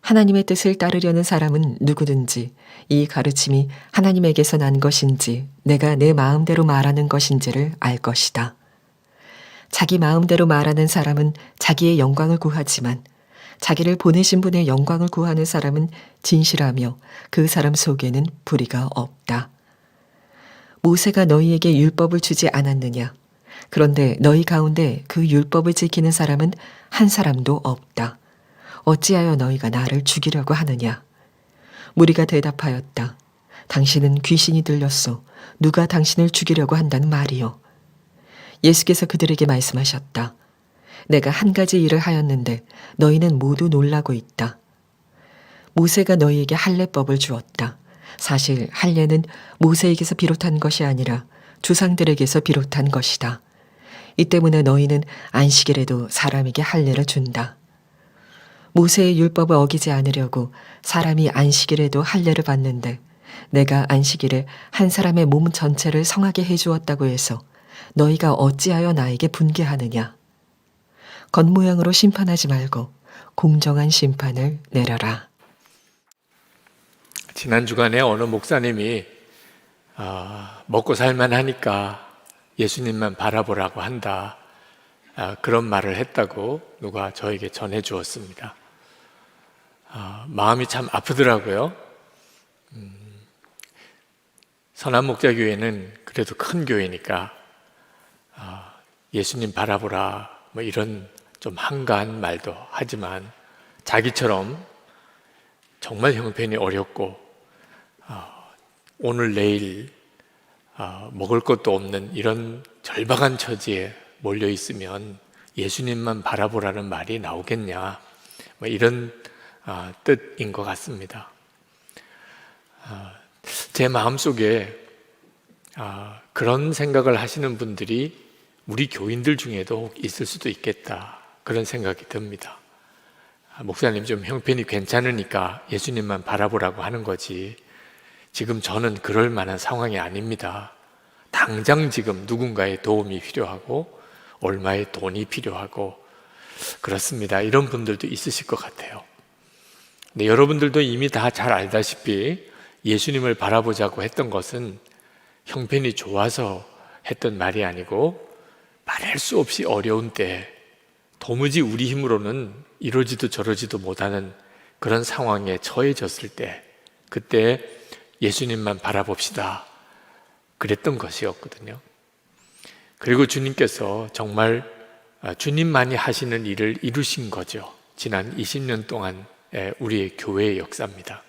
하나님의 뜻을 따르려는 사람은 누구든지 이 가르침이 하나님에게서 난 것인지 내가 내 마음대로 말하는 것인지를 알 것이다. 자기 마음대로 말하는 사람은 자기의 영광을 구하지만 자기를 보내신 분의 영광을 구하는 사람은 진실하며 그 사람 속에는 불의가 없다. 모세가 너희에게 율법을 주지 않았느냐? 그런데 너희 가운데 그 율법을 지키는 사람은 한 사람도 없다. 어찌하여 너희가 나를 죽이려고 하느냐? 무리가 대답하였다. 당신은 귀신이 들렸소. 누가 당신을 죽이려고 한다는 말이요. 예수께서 그들에게 말씀하셨다. 내가 한 가지 일을 하였는데 너희는 모두 놀라고 있다. 모세가 너희에게 할례법을 주었다. 사실 할례는 모세에게서 비롯한 것이 아니라 조상들에게서 비롯한 것이다. 이 때문에 너희는 안식일에도 사람에게 할례를 준다. 모세의 율법을 어기지 않으려고 사람이 안식일에도 할례를 받는데 내가 안식일에 한 사람의 몸 전체를 성하게 해주었다고 해서 너희가 어찌하여 나에게 분개하느냐. 겉모양으로 심판하지 말고 공정한 심판을 내려라. 지난 주간에 어느 목사님이 먹고 살만하니까 예수님만 바라보라고 한다, 그런 말을 했다고 누가 저에게 전해 주었습니다. 마음이 참 아프더라고요. 선한목자교회는 그래도 큰 교회니까 예수님 바라보라 뭐 이런 좀 한가한 말도 하지만 자기처럼 정말 형편이 어렵고 오늘 내일 먹을 것도 없는 이런 절박한 처지에 몰려 있으면 예수님만 바라보라는 말이 나오겠냐, 뭐 이런 뜻인 것 같습니다. 제 마음속에 그런 생각을 하시는 분들이 우리 교인들 중에도 있을 수도 있겠다, 그런 생각이 듭니다. 목사님 좀 형편이 괜찮으니까 예수님만 바라보라고 하는 거지, 지금 저는 그럴 만한 상황이 아닙니다. 당장 지금 누군가의 도움이 필요하고 얼마의 돈이 필요하고 그렇습니다. 이런 분들도 있으실 것 같아요. 근데 여러분들도 이미 다 잘 알다시피 예수님을 바라보자고 했던 것은 형편이 좋아서 했던 말이 아니고 말할 수 없이 어려운 때, 도무지 우리 힘으로는 이러지도 저러지도 못하는 그런 상황에 처해졌을 때, 그때 예수님만 바라봅시다, 그랬던 것이었거든요. 그리고 주님께서 정말 주님만이 하시는 일을 이루신 거죠. 지난 20년 동안 우리의 교회의 역사입니다.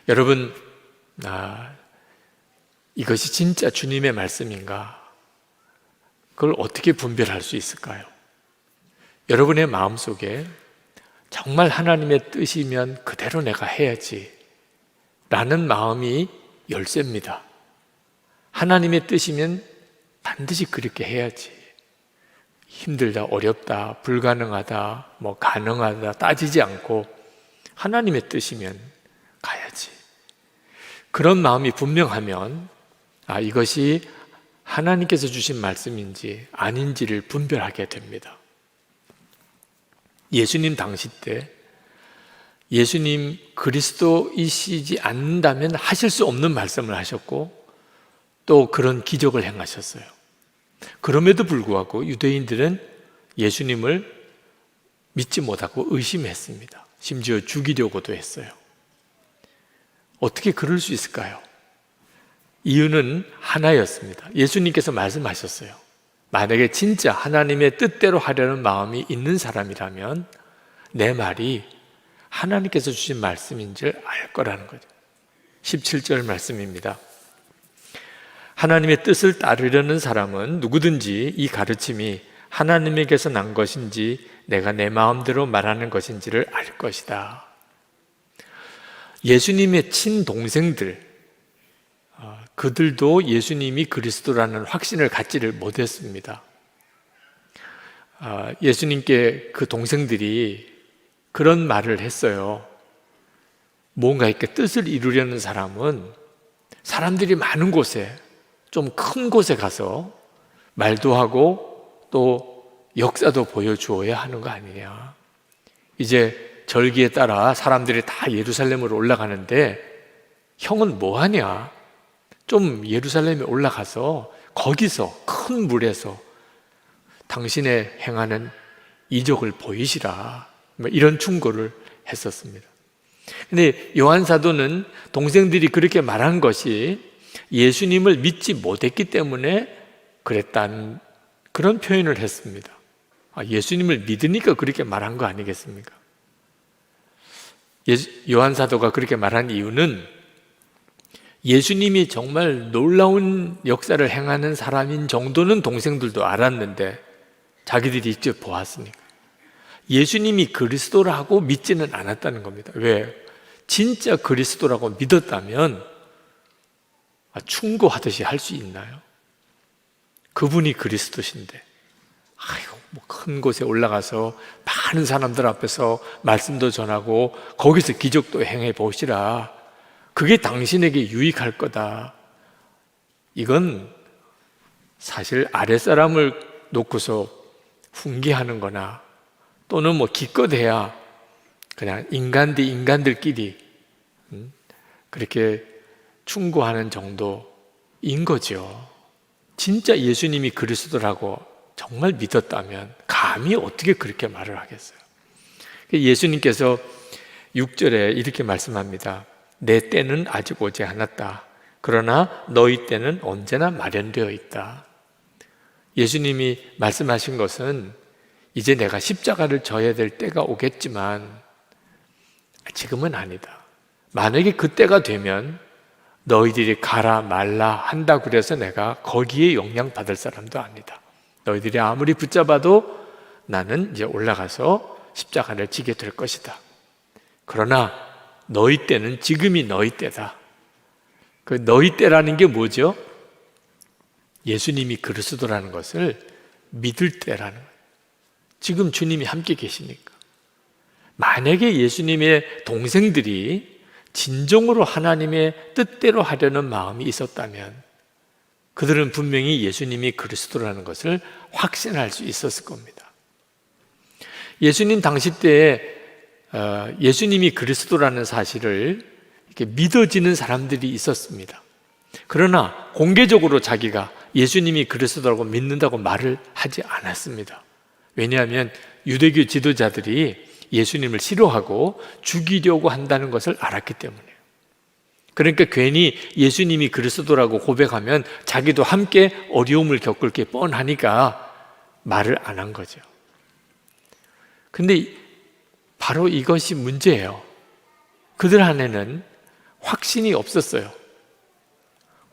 여러분, 이것이 진짜 주님의 말씀인가? 그걸 어떻게 분별할 수 있을까요? 여러분의 마음속에 정말 하나님의 뜻이면 그대로 내가 해야지 라는 마음이 열쇠입니다. 하나님의 뜻이면 반드시 그렇게 해야지. 힘들다, 어렵다, 불가능하다, 뭐 가능하다 따지지 않고 하나님의 뜻이면 가야지. 그런 마음이 분명하면 이것이 하나님께서 주신 말씀인지 아닌지를 분별하게 됩니다. 예수님 당시 때 예수님 그리스도이시지 않는다면 하실 수 없는 말씀을 하셨고 또 그런 기적을 행하셨어요. 그럼에도 불구하고 유대인들은 예수님을 믿지 못하고 의심했습니다. 심지어 죽이려고도 했어요. 어떻게 그럴 수 있을까요? 이유는 하나였습니다. 예수님께서 말씀하셨어요. 만약에 진짜 하나님의 뜻대로 하려는 마음이 있는 사람이라면 내 말이 하나님께서 주신 말씀인 줄 알 거라는 거죠. 17절 말씀입니다. 하나님의 뜻을 따르려는 사람은 누구든지 이 가르침이 하나님에게서 난 것인지 내가 내 마음대로 말하는 것인지를 알 것이다. 예수님의 친동생들, 그들도 예수님이 그리스도라는 확신을 갖지를 못했습니다. 예수님께 그 동생들이 그런 말을 했어요. 뭔가 이렇게 뜻을 이루려는 사람은 사람들이 많은 곳에, 좀 큰 곳에 가서 말도 하고 또 역사도 보여주어야 하는 거 아니냐. 이제 절기에 따라 사람들이 다 예루살렘으로 올라가는데 형은 뭐 하냐? 좀 예루살렘에 올라가서 거기서 큰 물에서 당신의 행하는 이적을 보이시라. 이런 충고를 했었습니다. 근데 요한 사도는 동생들이 그렇게 말한 것이 예수님을 믿지 못했기 때문에 그랬다는 그런 표현을 했습니다. 예수님을 믿으니까 그렇게 말한 거 아니겠습니까? 요한 사도가 그렇게 말한 이유는 예수님이 정말 놀라운 역사를 행하는 사람인 정도는 동생들도 알았는데 자기들이 직접 보았으니까 예수님이 그리스도라고 믿지는 않았다는 겁니다. 왜? 진짜 그리스도라고 믿었다면 충고하듯이 할 수 있나요? 그분이 그리스도신데 뭐 큰 곳에 올라가서 많은 사람들 앞에서 말씀도 전하고 거기서 기적도 행해 보시라. 그게 당신에게 유익할 거다. 이건 사실 아랫사람을 놓고서 훈계하는 거나 또는 뭐 기껏해야 그냥 인간 대 인간들끼리 그렇게 충고하는 정도인 거죠. 진짜 예수님이 그리스도라고 정말 믿었다면 감히 어떻게 그렇게 말을 하겠어요? 예수님께서 6절에 이렇게 말씀합니다. 내 때는 아직 오지 않았다. 그러나 너희 때는 언제나 마련되어 있다. 예수님이 말씀하신 것은 이제 내가 십자가를 져야 될 때가 오겠지만 지금은 아니다. 만약에 그때가 되면 너희들이 가라 말라 한다 그래서 내가 거기에 영향받을 사람도 아니다. 너희들이 아무리 붙잡아도 나는 이제 올라가서 십자가를 지게 될 것이다. 그러나 너희 때는 지금이 너희 때다. 그 너희 때라는 게 뭐죠? 예수님이 그리스도라는 것을 믿을 때라는 거예요. 지금 주님이 함께 계시니까. 만약에 예수님의 동생들이 진정으로 하나님의 뜻대로 하려는 마음이 있었다면 그들은 분명히 예수님이 그리스도라는 것을 확신할 수 있었을 겁니다. 예수님 당시 때에 예수님이 그리스도라는 사실을 이렇게 믿어지는 사람들이 있었습니다. 그러나 공개적으로 자기가 예수님이 그리스도라고 믿는다고 말을 하지 않았습니다. 왜냐하면 유대교 지도자들이 예수님을 싫어하고 죽이려고 한다는 것을 알았기 때문이에요. 그러니까 괜히 예수님이 그리스도라고 고백하면 자기도 함께 어려움을 겪을 게 뻔하니까 말을 안 한 거죠. 근데 바로 이것이 문제예요. 그들 안에는 확신이 없었어요.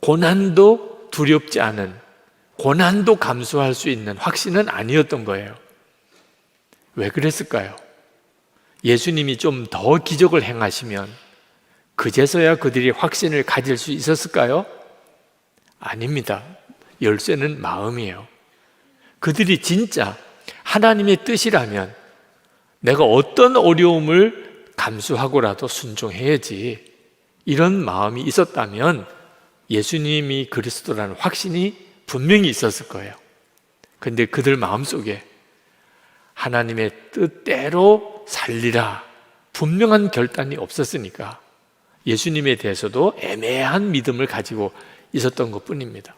고난도 두렵지 않은, 고난도 감수할 수 있는 확신은 아니었던 거예요. 왜 그랬을까요? 예수님이 좀 더 기적을 행하시면 그제서야 그들이 확신을 가질 수 있었을까요? 아닙니다. 열쇠는 마음이에요. 그들이 진짜 하나님의 뜻이라면 내가 어떤 어려움을 감수하고라도 순종해야지, 이런 마음이 있었다면 예수님이 그리스도라는 확신이 분명히 있었을 거예요. 그런데 그들 마음속에 하나님의 뜻대로 살리라 분명한 결단이 없었으니까 예수님에 대해서도 애매한 믿음을 가지고 있었던 것뿐입니다.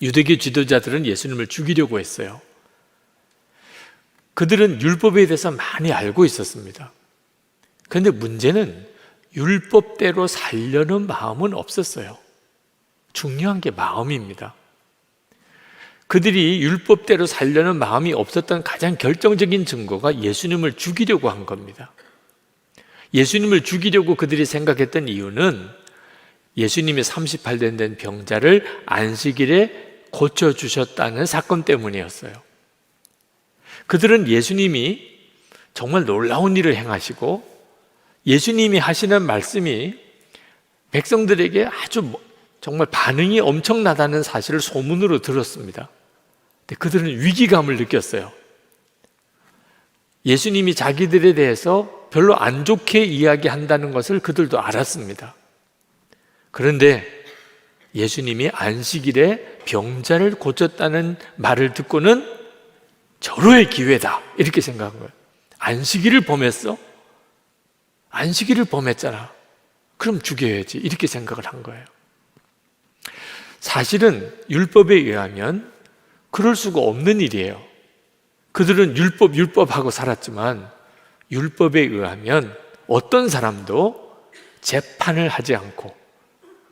유대교 지도자들은 예수님을 죽이려고 했어요. 그들은 율법에 대해서 많이 알고 있었습니다. 그런데 문제는 율법대로 살려는 마음은 없었어요. 중요한 게 마음입니다. 그들이 율법대로 살려는 마음이 없었던 가장 결정적인 증거가 예수님을 죽이려고 한 겁니다. 예수님을 죽이려고 그들이 생각했던 이유는 예수님이 38년 된 병자를 안식일에 고쳐주셨다는 사건 때문이었어요. 그들은 예수님이 정말 놀라운 일을 행하시고 예수님이 하시는 말씀이 백성들에게 아주 정말 반응이 엄청나다는 사실을 소문으로 들었습니다. 근데 그들은 위기감을 느꼈어요. 예수님이 자기들에 대해서 별로 안 좋게 이야기한다는 것을 그들도 알았습니다. 그런데 예수님이 안식일에 병자를 고쳤다는 말을 듣고는 절호의 기회다 이렇게 생각한 거예요. 안식일을 범했어? 안식일을 범했잖아. 그럼 죽여야지. 이렇게 생각을 한 거예요. 사실은 율법에 의하면 그럴 수가 없는 일이에요. 그들은 율법하고 살았지만 율법에 의하면 어떤 사람도 재판을 하지 않고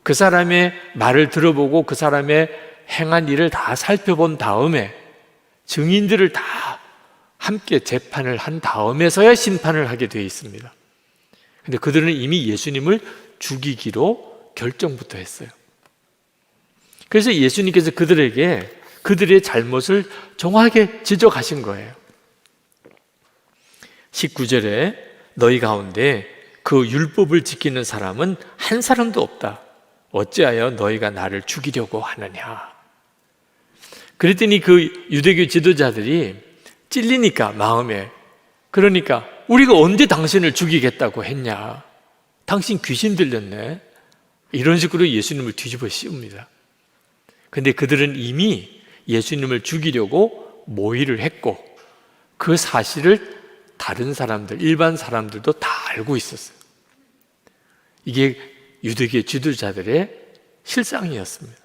그 사람의 말을 들어보고 그 사람의 행한 일을 다 살펴본 다음에 증인들을 다 함께 재판을 한 다음에서야 심판을 하게 되어 있습니다. 근데 그들은 이미 예수님을 죽이기로 결정부터 했어요. 그래서 예수님께서 그들에게 그들의 잘못을 정확하게 지적하신 거예요. 19절에 너희 가운데 그 율법을 지키는 사람은 한 사람도 없다. 어찌하여 너희가 나를 죽이려고 하느냐. 그랬더니 그 유대교 지도자들이 찔리니까 마음에, 그러니까 우리가 언제 당신을 죽이겠다고 했냐. 당신 귀신 들렸네. 이런 식으로 예수님을 뒤집어 씌웁니다. 근데 그들은 이미 예수님을 죽이려고 모의를 했고 그 사실을 다른 사람들, 일반 사람들도 다 알고 있었어요. 이게 유대교 지도자들의 실상이었습니다.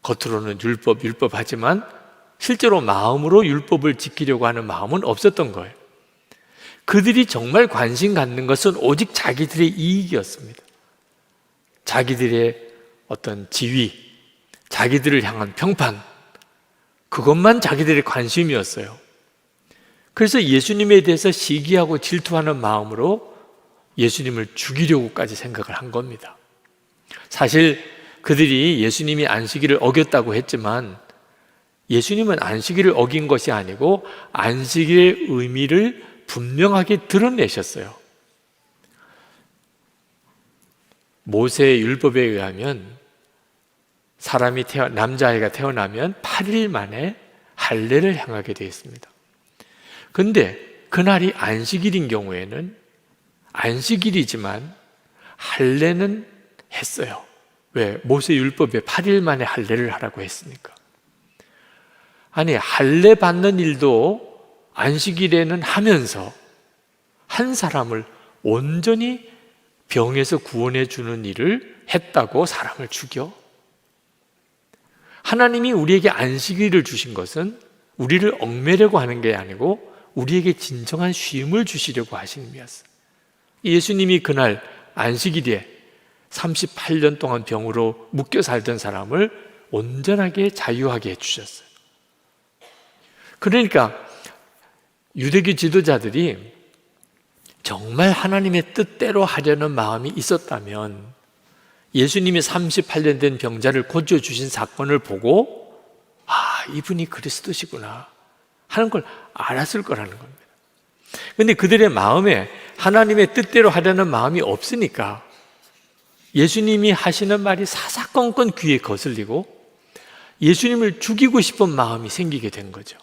겉으로는 율법 하지만 실제로 마음으로 율법을 지키려고 하는 마음은 없었던 거예요. 그들이 정말 관심 갖는 것은 오직 자기들의 이익이었습니다. 자기들의 어떤 지위, 자기들을 향한 평판, 그것만 자기들의 관심이었어요. 그래서 예수님에 대해서 시기하고 질투하는 마음으로 예수님을 죽이려고까지 생각을 한 겁니다. 사실 그들이 예수님이 안식일을 어겼다고 했지만 예수님은 안식일을 어긴 것이 아니고 안식일의 의미를 분명하게 드러내셨어요. 모세의 율법에 의하면 남자아이가 태어나면 8일 만에 할례를 행하게 되어 있습니다. 그런데 그날이 안식일인 경우에는 안식일이지만 할례는 했어요. 왜? 모세 율법에 8일 만에 할례를 하라고 했으니까. 아니, 할례 받는 일도 안식일에는 하면서 한 사람을 온전히 병에서 구원해 주는 일을 했다고 사람을 죽여? 하나님이 우리에게 안식일을 주신 것은 우리를 얽매려고 하는 게 아니고 우리에게 진정한 쉼을 주시려고 하신 의미였어요. 예수님이 그날 안식일에 38년 동안 병으로 묶여 살던 사람을 온전하게 자유하게 해주셨어요. 그러니까 유대교 지도자들이 정말 하나님의 뜻대로 하려는 마음이 있었다면 예수님이 38년 된 병자를 고쳐주신 사건을 보고 이분이 그리스도시구나 하는 걸 알았을 거라는 겁니다. 그런데 그들의 마음에 하나님의 뜻대로 하려는 마음이 없으니까 예수님이 하시는 말이 사사건건 귀에 거슬리고 예수님을 죽이고 싶은 마음이 생기게 된 거죠.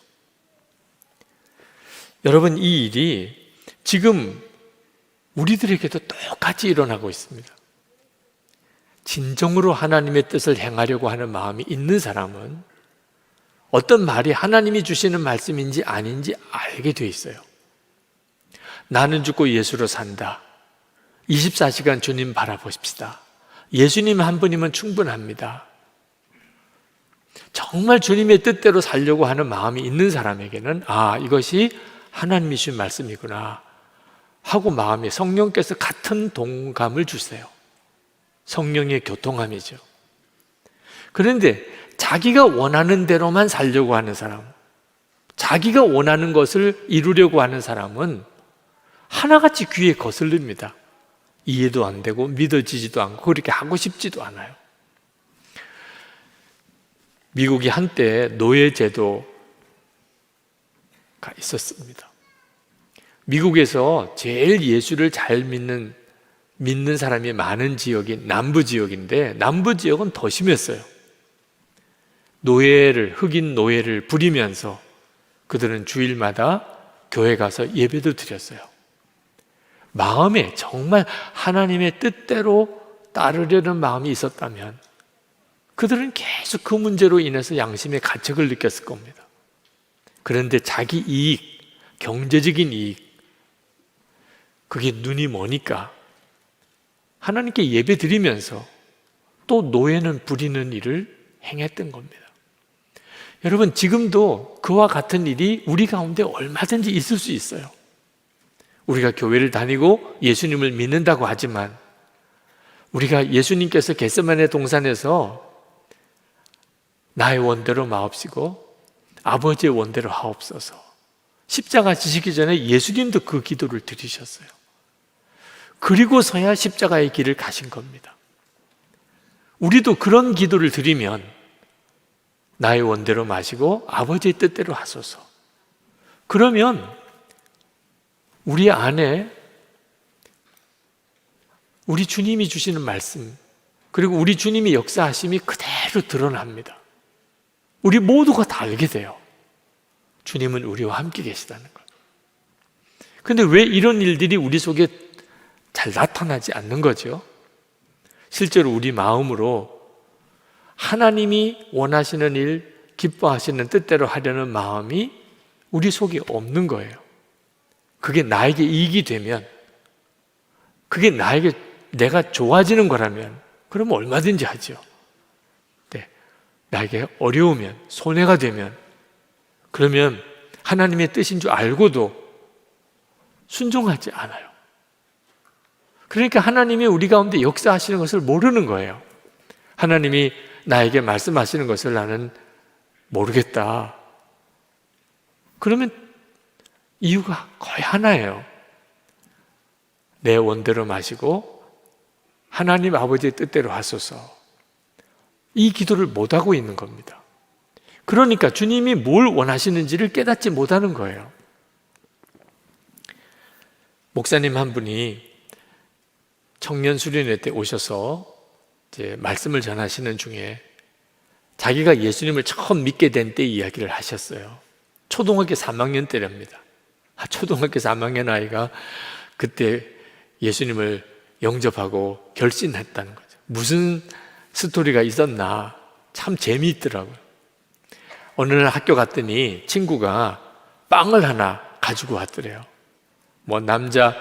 여러분, 이 일이 지금 우리들에게도 똑같이 일어나고 있습니다. 진정으로 하나님의 뜻을 행하려고 하는 마음이 있는 사람은 어떤 말이 하나님이 주시는 말씀인지 아닌지 알게 돼 있어요. 나는 죽고 예수로 산다. 24시간 주님 바라보십시다. 예수님 한 분이면 충분합니다. 정말 주님의 뜻대로 살려고 하는 마음이 있는 사람에게는 이것이 하나님이 주신 말씀이구나 하고 마음에 성령께서 같은 동감을 주세요. 성령의 교통함이죠. 그런데 자기가 원하는 대로만 살려고 하는 사람, 자기가 원하는 것을 이루려고 하는 사람은 하나같이 귀에 거슬립니다. 이해도 안 되고 믿어지지도 않고 그렇게 하고 싶지도 않아요. 미국이 한때 노예제도가 있었습니다. 미국에서 제일 예수를 잘 믿는 사람이 많은 지역이 남부 지역인데 남부 지역은 더 심했어요. 흑인 노예를 부리면서 그들은 주일마다 교회 가서 예배도 드렸어요. 마음에 정말 하나님의 뜻대로 따르려는 마음이 있었다면 그들은 계속 그 문제로 인해서 양심의 가책을 느꼈을 겁니다. 그런데 자기 이익, 경제적인 이익, 그게 눈이 머니까 하나님께 예배 드리면서 또 노예는 부리는 일을 행했던 겁니다. 여러분, 지금도 그와 같은 일이 우리 가운데 얼마든지 있을 수 있어요. 우리가 교회를 다니고 예수님을 믿는다고 하지만 우리가 예수님께서 겟세마네 동산에서 나의 원대로 마옵시고 아버지의 원대로 하옵소서, 십자가 지시기 전에 예수님도 그 기도를 드리셨어요. 그리고서야 십자가의 길을 가신 겁니다. 우리도 그런 기도를 드리면 나의 원대로 마시고 아버지의 뜻대로 하소서. 그러면 우리 안에 우리 주님이 주시는 말씀, 그리고 우리 주님이 역사하심이 그대로 드러납니다. 우리 모두가 다 알게 돼요. 주님은 우리와 함께 계시다는 걸. 근데 왜 이런 일들이 우리 속에 잘 나타나지 않는 거죠? 실제로 우리 마음으로 하나님이 원하시는 일, 기뻐하시는 뜻대로 하려는 마음이 우리 속에 없는 거예요. 그게 나에게 이익이 되면, 그게 나에게 내가 좋아지는 거라면 그러면 얼마든지 하죠. 네, 나에게 어려우면, 손해가 되면, 그러면 하나님의 뜻인 줄 알고도 순종하지 않아요. 그러니까 하나님이 우리 가운데 역사하시는 것을 모르는 거예요. 하나님이 나에게 말씀하시는 것을 나는 모르겠다. 그러면 이유가 거의 하나예요. 내 원대로 마시고 하나님 아버지의 뜻대로 하소서. 이 기도를 못하고 있는 겁니다. 그러니까 주님이 뭘 원하시는지를 깨닫지 못하는 거예요. 목사님 한 분이 청년 수련회 때 오셔서 이제 말씀을 전하시는 중에 자기가 예수님을 처음 믿게 된 때 이야기를 하셨어요. 초등학교 3학년 때랍니다. 초등학교 3학년 아이가 그때 예수님을 영접하고 결신했다는 거죠. 무슨 스토리가 있었나 참 재미있더라고요. 어느 날 학교 갔더니 친구가 빵을 하나 가지고 왔더래요. 뭐 남자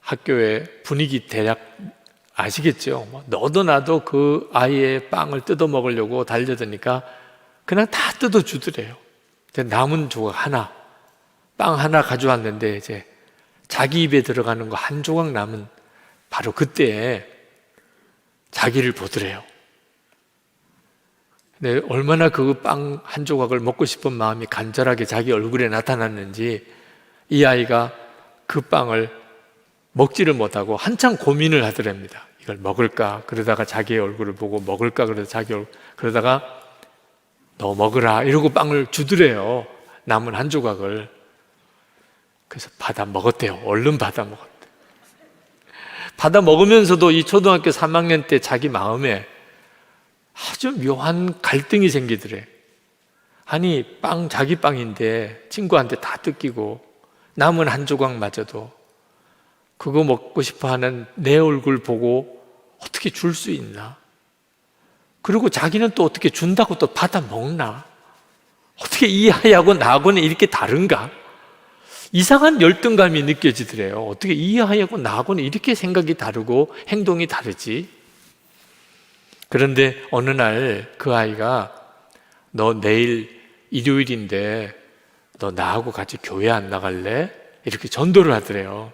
학교의 분위기 대략 아시겠죠? 너도 나도 그 아이의 빵을 뜯어 먹으려고 달려드니까 그냥 다 뜯어 주더래요. 남은 조각 하나, 빵 하나 가져왔는데 이제 자기 입에 들어가는 거 한 조각 남은 바로 그때 자기를 보더래요. 근데 얼마나 그 빵 한 조각을 먹고 싶은 마음이 간절하게 자기 얼굴에 나타났는지 이 아이가 그 빵을 먹지를 못하고 한참 고민을 하더랍니다. 이걸 먹을까? 그러다가 자기의 얼굴을 보고 먹을까? 그러다가 너 먹으라 이러고 빵을 주더래요. 남은 한 조각을. 그래서 받아 먹었대요. 얼른 받아 먹었대요. 받아 먹으면서도 이 초등학교 3학년 때 자기 마음에 아주 묘한 갈등이 생기더래. 아니 자기 빵인데 친구한테 다 뜯기고 남은 한 조각마저도 그거 먹고 싶어하는 내 얼굴 보고 어떻게 줄 수 있나? 그리고 자기는 또 어떻게 준다고 또 받아 먹나? 어떻게 이 아이하고 나하고는 이렇게 다른가? 이상한 열등감이 느껴지더래요. 어떻게 이 아이하고 나하고는 이렇게 생각이 다르고 행동이 다르지? 그런데 어느 날 그 아이가 너 내일 일요일인데 너 나하고 같이 교회 안 나갈래? 이렇게 전도를 하더래요.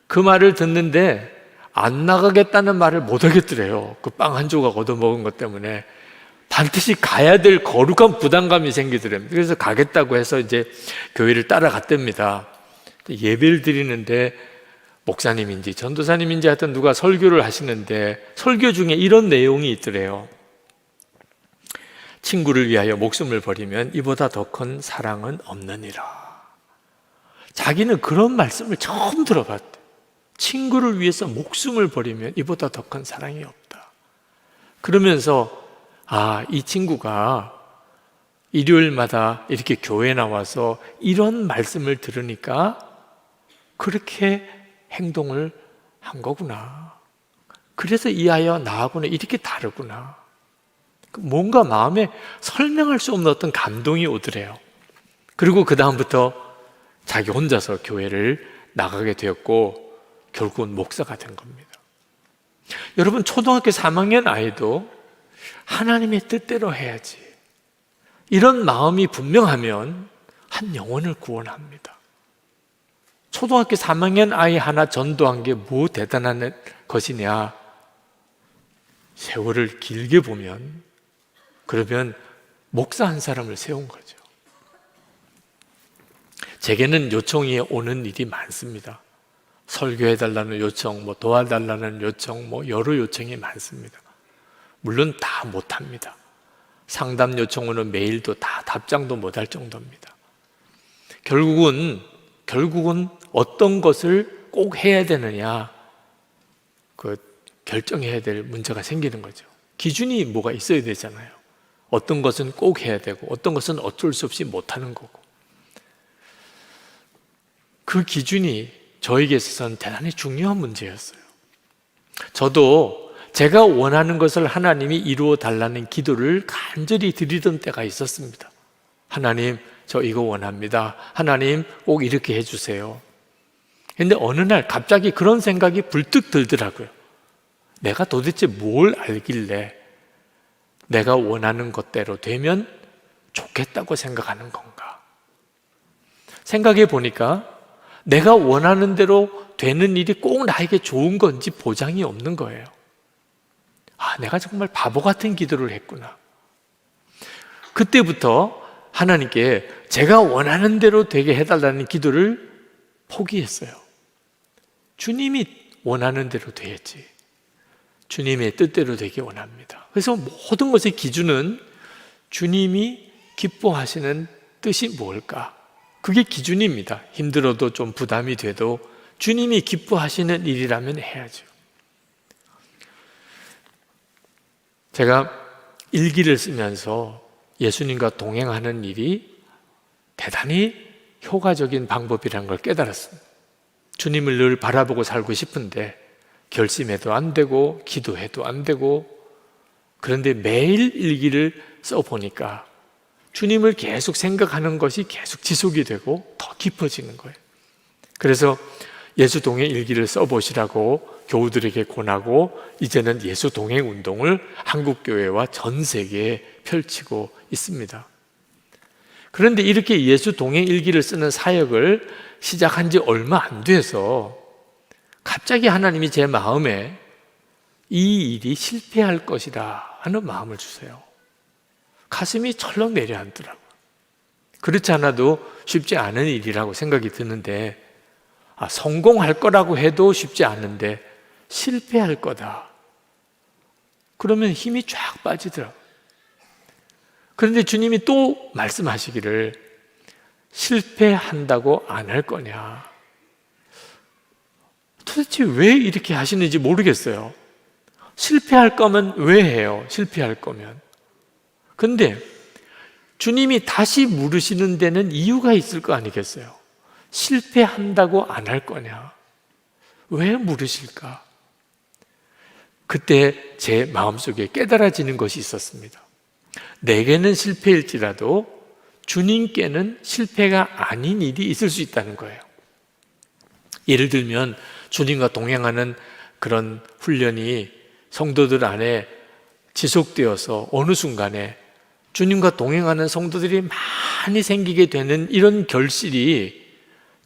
그 말을 듣는데 안 나가겠다는 말을 못 하겠더래요. 그 빵 한 조각 얻어먹은 것 때문에 반드시 가야 될 거룩한 부담감이 생기더래요. 그래서 가겠다고 해서 이제 교회를 따라갔답니다. 예배를 드리는데 목사님인지 전도사님인지 하여튼 누가 설교를 하시는데 설교 중에 이런 내용이 있더래요. 친구를 위하여 목숨을 버리면 이보다 더 큰 사랑은 없느니라. 자기는 그런 말씀을 처음 들어봤대. 친구를 위해서 목숨을 버리면 이보다 더 큰 사랑이 없다. 그러면서 이 친구가 일요일마다 이렇게 교회 나와서 이런 말씀을 들으니까 그렇게 행동을 한 거구나. 그래서 이 아이와 나하고는 이렇게 다르구나. 뭔가 마음에 설명할 수 없는 어떤 감동이 오더래요. 그리고 그 다음부터 자기 혼자서 교회를 나가게 되었고 결국은 목사가 된 겁니다. 여러분, 초등학교 3학년 아이도 하나님의 뜻대로 해야지, 이런 마음이 분명하면 한 영혼을 구원합니다. 초등학교 3학년 아이 하나 전도한 게 뭐 대단한 것이냐? 세월을 길게 보면 그러면 목사 한 사람을 세운 거죠. 제게는 요청이 오는 일이 많습니다. 설교해달라는 요청, 도와달라는 요청, 여러 요청이 많습니다. 물론 다 못합니다. 상담 요청은 메일도 다 답장도 못할 정도입니다. 결국은 어떤 것을 꼭 해야 되느냐, 결정해야 될 문제가 생기는 거죠. 기준이 뭐가 있어야 되잖아요. 어떤 것은 꼭 해야 되고 어떤 것은 어쩔 수 없이 못하는 거고. 그 기준이 저에게 있어서는 대단히 중요한 문제였어요. 저도 제가 원하는 것을 하나님이 이루어 달라는 기도를 간절히 드리던 때가 있었습니다. 하나님, 저 이거 원합니다. 하나님, 꼭 이렇게 해주세요. 근데 어느 날 갑자기 그런 생각이 불뚝 들더라고요. 내가 도대체 뭘 알길래 내가 원하는 것대로 되면 좋겠다고 생각하는 건가? 생각해 보니까 내가 원하는 대로 되는 일이 꼭 나에게 좋은 건지 보장이 없는 거예요. 내가 정말 바보 같은 기도를 했구나. 그때부터 하나님께 제가 원하는 대로 되게 해달라는 기도를 포기했어요. 주님이 원하는 대로 돼야지. 주님의 뜻대로 되기 원합니다. 그래서 모든 것의 기준은 주님이 기뻐하시는 뜻이 뭘까? 그게 기준입니다. 힘들어도 좀 부담이 돼도 주님이 기뻐하시는 일이라면 해야죠. 제가 일기를 쓰면서 예수님과 동행하는 일이 대단히 효과적인 방법이라는 걸 깨달았습니다. 주님을 늘 바라보고 살고 싶은데 결심해도 안 되고 기도해도 안 되고, 그런데 매일 일기를 써보니까 주님을 계속 생각하는 것이 계속 지속이 되고 더 깊어지는 거예요. 그래서 예수 동행 일기를 써보시라고 교우들에게 권하고 이제는 예수 동행 운동을 한국교회와 전 세계에 펼치고 있습니다. 그런데 이렇게 예수 동행 일기를 쓰는 사역을 시작한 지 얼마 안 돼서 갑자기 하나님이 제 마음에 이 일이 실패할 것이다 하는 마음을 주세요. 가슴이 철렁 내려앉더라고요. 그렇지 않아도 쉽지 않은 일이라고 생각이 드는데, 성공할 거라고 해도 쉽지 않은데 실패할 거다. 그러면 힘이 쫙 빠지더라고요. 그런데 주님이 또 말씀하시기를 실패한다고 안 할 거냐. 도대체 왜 이렇게 하시는지 모르겠어요. 실패할 거면 왜 해요? 실패할 거면. 근데 주님이 다시 물으시는 데는 이유가 있을 거 아니겠어요? 실패한다고 안 할 거냐? 왜 물으실까? 그때 제 마음속에 깨달아지는 것이 있었습니다. 내게는 실패일지라도 주님께는 실패가 아닌 일이 있을 수 있다는 거예요. 예를 들면 주님과 동행하는 그런 훈련이 성도들 안에 지속되어서 어느 순간에 주님과 동행하는 성도들이 많이 생기게 되는 이런 결실이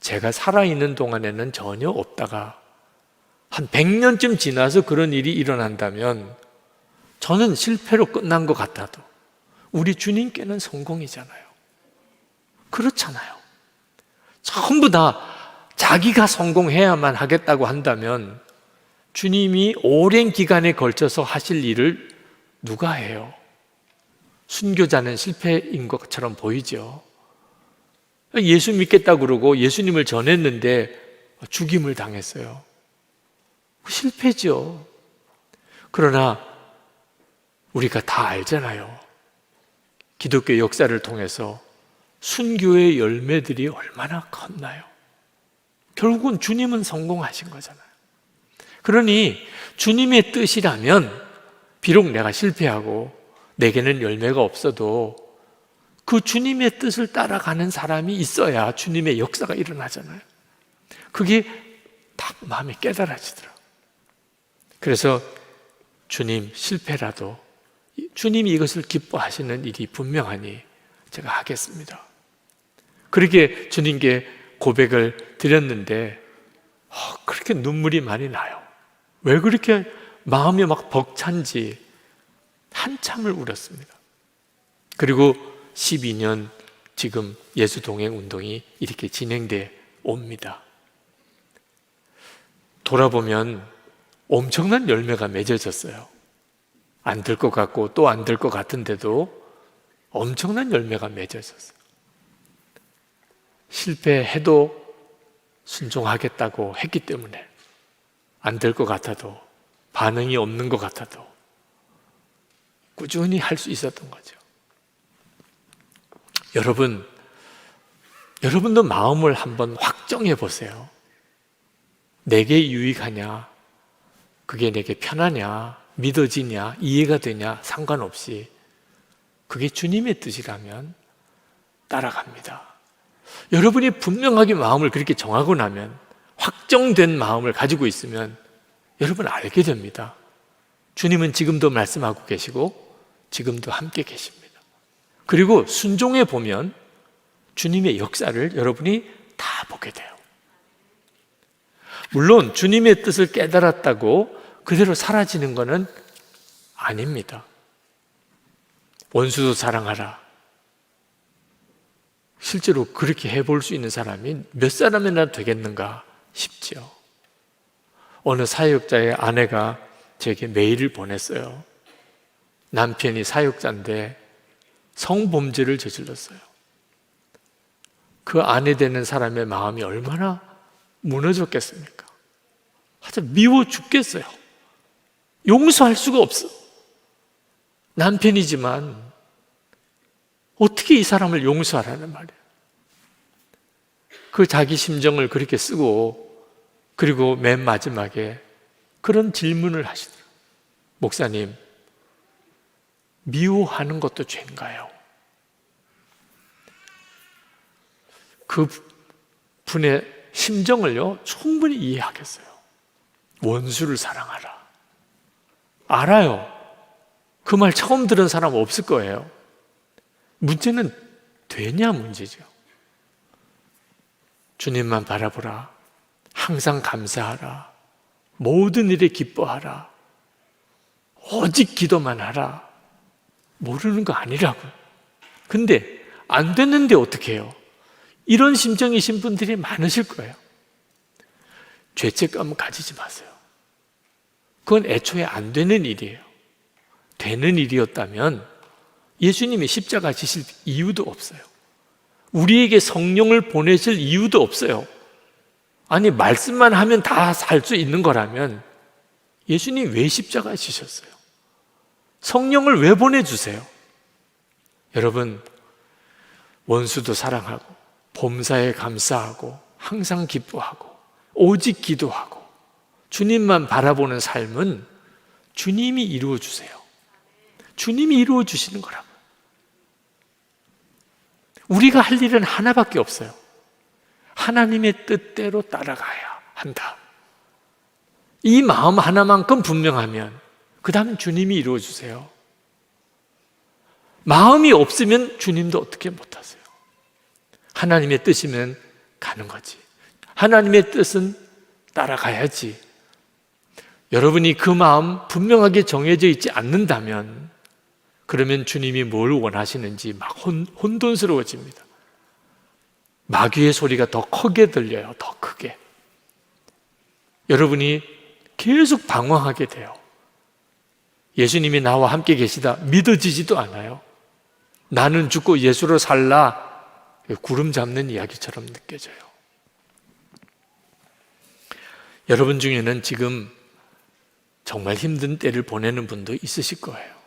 제가 살아있는 동안에는 전혀 없다가 한 100년쯤 지나서 그런 일이 일어난다면 저는 실패로 끝난 것 같아도 우리 주님께는 성공이잖아요. 그렇잖아요. 전부 다 자기가 성공해야만 하겠다고 한다면 주님이 오랜 기간에 걸쳐서 하실 일을 누가 해요? 순교자는 실패인 것처럼 보이죠. 예수 믿겠다고 그러고 예수님을 전했는데 죽임을 당했어요. 실패죠. 그러나 우리가 다 알잖아요. 기독교 역사를 통해서 순교의 열매들이 얼마나 컸나요? 결국은 주님은 성공하신 거잖아요. 그러니 주님의 뜻이라면 비록 내가 실패하고 내게는 열매가 없어도 그 주님의 뜻을 따라가는 사람이 있어야 주님의 역사가 일어나잖아요. 그게 딱 마음에 깨달아지더라고요. 그래서 주님, 실패라도 주님이 이것을 기뻐하시는 일이 분명하니 제가 하겠습니다. 그렇게 주님께 고백을 드렸는데 그렇게 눈물이 많이 나요. 왜 그렇게 마음이 막 벅찬지 한참을 울었습니다. 그리고 12년 지금 예수 동행 운동이 이렇게 진행돼 옵니다. 돌아보면 엄청난 열매가 맺어졌어요. 안 될 것 같고 또 안 될 것 같은데도 엄청난 열매가 맺어졌어요. 실패해도 순종하겠다고 했기 때문에 안 될 것 같아도, 반응이 없는 것 같아도 꾸준히 할 수 있었던 거죠. 여러분도 마음을 한번 확정해 보세요. 내게 유익하냐, 그게 내게 편하냐, 믿어지냐, 이해가 되냐 상관없이 그게 주님의 뜻이라면 따라갑니다. 여러분이 분명하게 마음을 그렇게 정하고 나면, 확정된 마음을 가지고 있으면 여러분 알게 됩니다. 주님은 지금도 말씀하고 계시고 지금도 함께 계십니다. 그리고 순종해 보면 주님의 역사를 여러분이 다 보게 돼요. 물론 주님의 뜻을 깨달았다고 그대로 사라지는 것은 아닙니다. 원수도 사랑하라. 실제로 그렇게 해볼 수 있는 사람이 몇 사람이나 되겠는가 싶죠. 어느 사역자의 아내가 제게 메일을 보냈어요. 남편이 사역자인데 성범죄를 저질렀어요. 그 아내 되는 사람의 마음이 얼마나 무너졌겠습니까? 하여튼 미워 죽겠어요. 용서할 수가 없어. 남편이지만 어떻게 이 사람을 용서하라는 말이에요. 그 자기 심정을 그렇게 쓰고, 그리고 맨 마지막에 그런 질문을 하시더라고요. 목사님, 미워하는 것도 죄인가요? 그 분의 심정을요 충분히 이해하겠어요. 원수를 사랑하라. 알아요. 그 말 처음 들은 사람 없을 거예요. 문제는 되냐 문제죠. 주님만 바라보라. 항상 감사하라. 모든 일에 기뻐하라. 오직 기도만 하라. 모르는 거 아니라고요. 근데 안 됐는데 어떻게 해요? 이런 심정이신 분들이 많으실 거예요. 죄책감은 가지지 마세요. 그건 애초에 안 되는 일이에요. 되는 일이었다면 예수님이 십자가 지실 이유도 없어요. 우리에게 성령을 보내실 이유도 없어요. 아니, 말씀만 하면 다 살 수 있는 거라면 예수님 왜 십자가 지셨어요? 성령을 왜 보내주세요? 여러분, 원수도 사랑하고 범사에 감사하고 항상 기뻐하고 오직 기도하고 주님만 바라보는 삶은 주님이 이루어 주세요. 주님이 이루어 주시는 거라고. 우리가 할 일은 하나밖에 없어요. 하나님의 뜻대로 따라가야 한다. 이 마음 하나만큼 분명하면 그 다음엔 주님이 이루어 주세요. 마음이 없으면 주님도 어떻게 못하세요. 하나님의 뜻이면 가는 거지. 하나님의 뜻은 따라가야지. 여러분이 그 마음 분명하게 정해져 있지 않는다면, 그러면 주님이 뭘 원하시는지 막 혼돈스러워집니다. 마귀의 소리가 더 크게 들려요. 더 크게. 여러분이 계속 방황하게 돼요. 예수님이 나와 함께 계시다 믿어지지도 않아요. 나는 죽고 예수로 살라, 구름 잡는 이야기처럼 느껴져요. 여러분 중에는 지금 정말 힘든 때를 보내는 분도 있으실 거예요.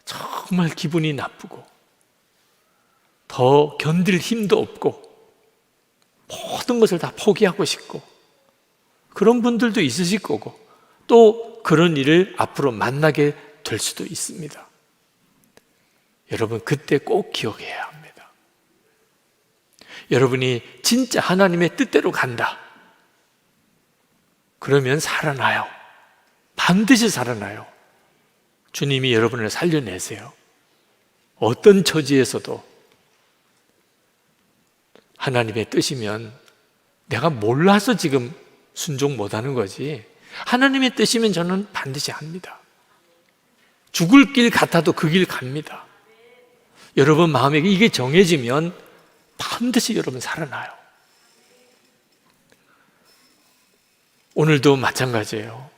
정말 기분이 나쁘고 더 견딜 힘도 없고 모든 것을 다 포기하고 싶고, 그런 분들도 있으실 거고, 또 그런 일을 앞으로 만나게 될 수도 있습니다. 여러분 그때 꼭 기억해야 합니다. 여러분이 진짜 하나님의 뜻대로 간다. 그러면 살아나요. 반드시 살아나요. 주님이 여러분을 살려내세요. 어떤 처지에서도 하나님의 뜻이면 내가 몰라서 지금 순종 못하는 거지, 하나님의 뜻이면 저는 반드시 합니다. 죽을 길 같아도 그 길 갑니다. 여러분 마음에 이게 정해지면 반드시 여러분 살아나요. 오늘도 마찬가지예요.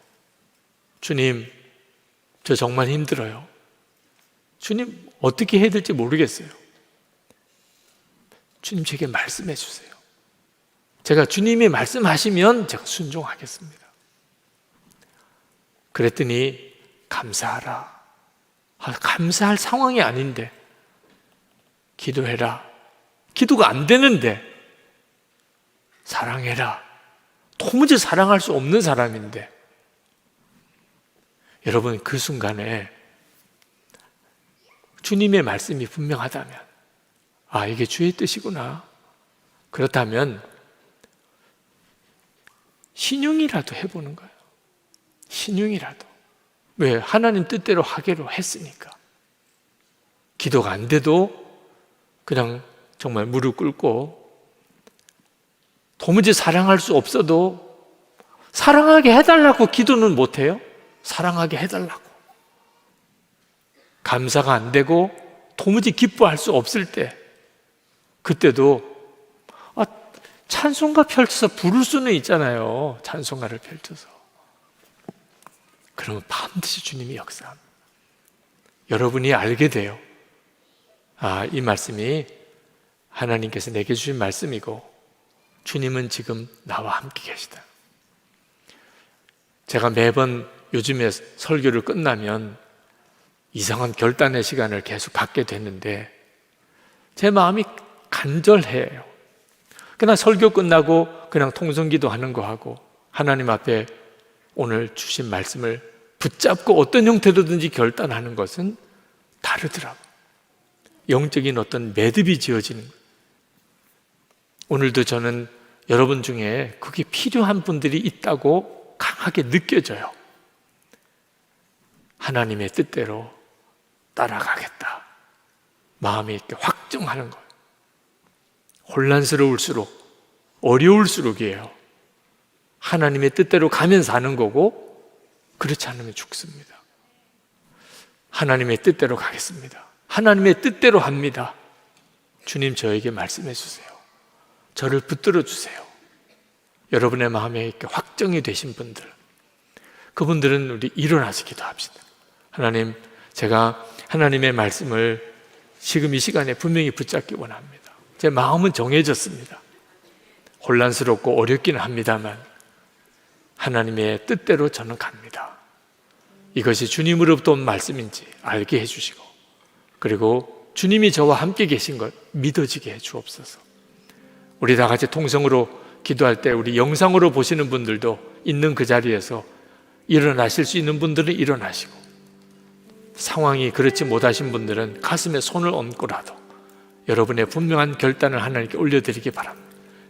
주님, 저 정말 힘들어요. 주님, 어떻게 해야 될지 모르겠어요. 주님, 제게 말씀해 주세요. 제가 주님이 말씀하시면 제가 순종하겠습니다. 그랬더니 감사하라. 감사할 상황이 아닌데 기도해라. 기도가 안 되는데 사랑해라. 도무지 사랑할 수 없는 사람인데, 여러분 그 순간에 주님의 말씀이 분명하다면, 아, 이게 주의 뜻이구나. 그렇다면 신용이라도 해보는 거예요. 신용이라도. 왜? 하나님 뜻대로 하기로 했으니까. 기도가 안 돼도 그냥 정말 무릎 꿇고, 도무지 사랑할 수 없어도 사랑하게 해달라고 기도는 못해요? 사랑하게 해달라고. 감사가 안 되고 도무지 기뻐할 수 없을 때, 그때도 찬송가 펼쳐서 부를 수는 있잖아요. 찬송가를 펼쳐서. 그러면 반드시 주님이 역사합니다. 여러분이 알게 돼요. 아, 이 말씀이 하나님께서 내게 주신 말씀이고 주님은 지금 나와 함께 계시다. 제가 매번 요즘에 설교를 끝나면 이상한 결단의 시간을 계속 갖게 되는데 제 마음이 간절해요. 그냥 설교 끝나고 그냥 통성기도 하는 거 하고 하나님 앞에 오늘 주신 말씀을 붙잡고 어떤 형태로든지 결단하는 것은 다르더라고요. 영적인 어떤 매듭이 지어지는 거예요. 오늘도 저는 여러분 중에 그게 필요한 분들이 있다고 강하게 느껴져요. 하나님의 뜻대로 따라가겠다. 마음이 이렇게 확정하는 거예요. 혼란스러울수록, 어려울수록이에요. 하나님의 뜻대로 가면 사는 거고, 그렇지 않으면 죽습니다. 하나님의 뜻대로 가겠습니다. 하나님의 뜻대로 합니다. 주님, 저에게 말씀해 주세요. 저를 붙들어 주세요. 여러분의 마음에 이렇게 확정이 되신 분들, 그분들은 우리 일어나서 기도합시다. 하나님, 제가 하나님의 말씀을 지금 이 시간에 분명히 붙잡기 원합니다. 제 마음은 정해졌습니다. 혼란스럽고 어렵기는 합니다만 하나님의 뜻대로 저는 갑니다. 이것이 주님으로부터 온 말씀인지 알게 해주시고, 그리고 주님이 저와 함께 계신 것 믿어지게 해 주옵소서. 우리 다 같이 통성으로 기도할 때 우리 영상으로 보시는 분들도 있는 그 자리에서 일어나실 수 있는 분들은 일어나시고, 상황이 그렇지 못하신 분들은 가슴에 손을 얹고라도 여러분의 분명한 결단을 하나님께 올려드리기 바랍니다.